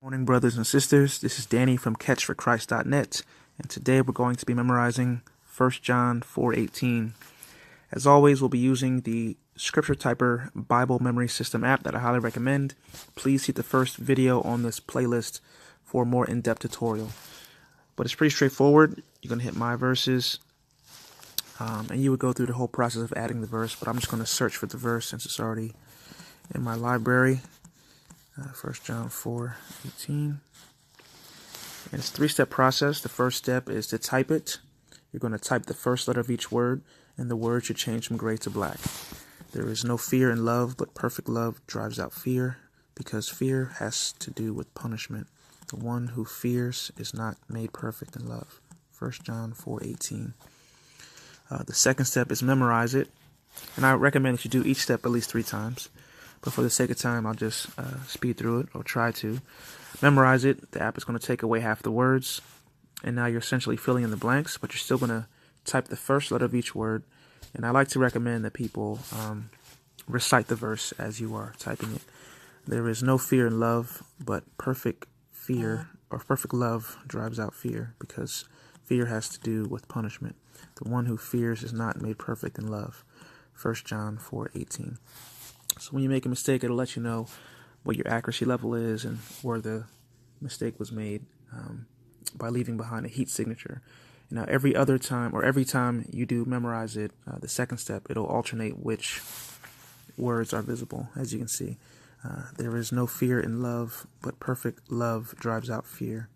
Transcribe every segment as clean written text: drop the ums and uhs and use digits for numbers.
Morning, brothers and sisters. This is Danny from CatchForChrist.net, and today we're going to be memorizing 1 John 4:18. As always, we'll be using the Scripture Typer Bible Memory System app that I highly recommend. Please see the first video on this playlist for a more in-depth tutorial. But it's pretty straightforward. You're going to hit My Verses, and you would go through the whole process of adding the verse, but I'm just going to search for the verse since it's already in my library. 1 John 4:18. And it's a three-step process. The first step is to type it. You're going to type the first letter of each word, and the word should change from gray to black. There is no fear in love, but perfect love drives out fear, because fear has to do with punishment. The one who fears is not made perfect in love. 1 John 4:18. The second step is memorize it. And I recommend that you do each step at least 3 times. But for the sake of time, I'll just speed through it, or try to. Memorize it. The app is going to take away half the words. And now you're essentially filling in the blanks, but you're still going to type the first letter of each word. And I like to recommend that people recite the verse as you are typing it. There is no fear in love, but perfect love drives out fear, because fear has to do with punishment. The one who fears is not made perfect in love. 1 John 4:18. So when you make a mistake, it'll let you know what your accuracy level is and where the mistake was made by leaving behind a heat signature. Now, every time you do memorize it, the second step, it'll alternate which words are visible. As you can see, there is no fear in love, but perfect love drives out fear,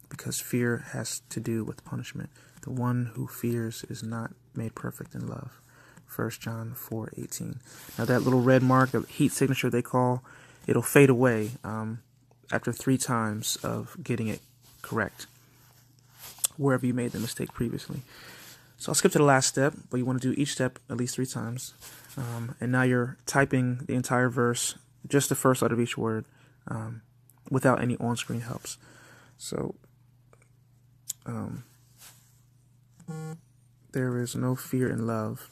because fear has to do with punishment. The one who fears is not made perfect in love. 1 John 4:18. Now that little red mark, the heat signature they call, it'll fade away after 3 times of getting it correct, wherever you made the mistake previously. So I'll skip to the last step, but you want to do each step at least 3 times. And now you're typing the entire verse, just the first letter of each word, without any on-screen helps. So, there is no fear in love,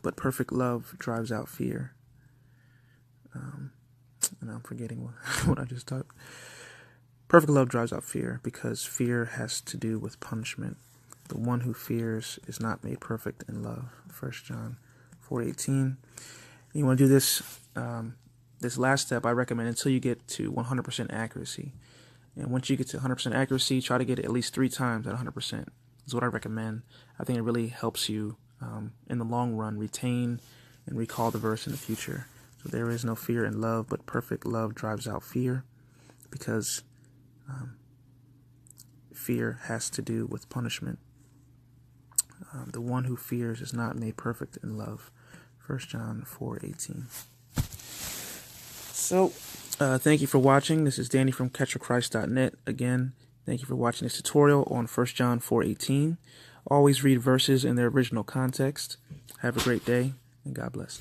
but perfect love drives out fear. And I'm forgetting what I just typed. Perfect love drives out fear, because fear has to do with punishment. The one who fears is not made perfect in love. 1 John 4:18. You want to do this this last step, I recommend, until you get to 100% accuracy. And once you get to 100% accuracy, try to get it at least 3 times at 100%. Is what I recommend. I think it really helps you in the long run retain and recall the verse in the future. So there is no fear in love, but perfect love drives out fear, because fear has to do with punishment. The one who fears is not made perfect in love. 1 John 4:18. So, thank you for watching. This is Danny from CatchForChrist.net. Again, thank you for watching this tutorial on 1 John 4:18. Always read verses in their original context. Have a great day, and God bless.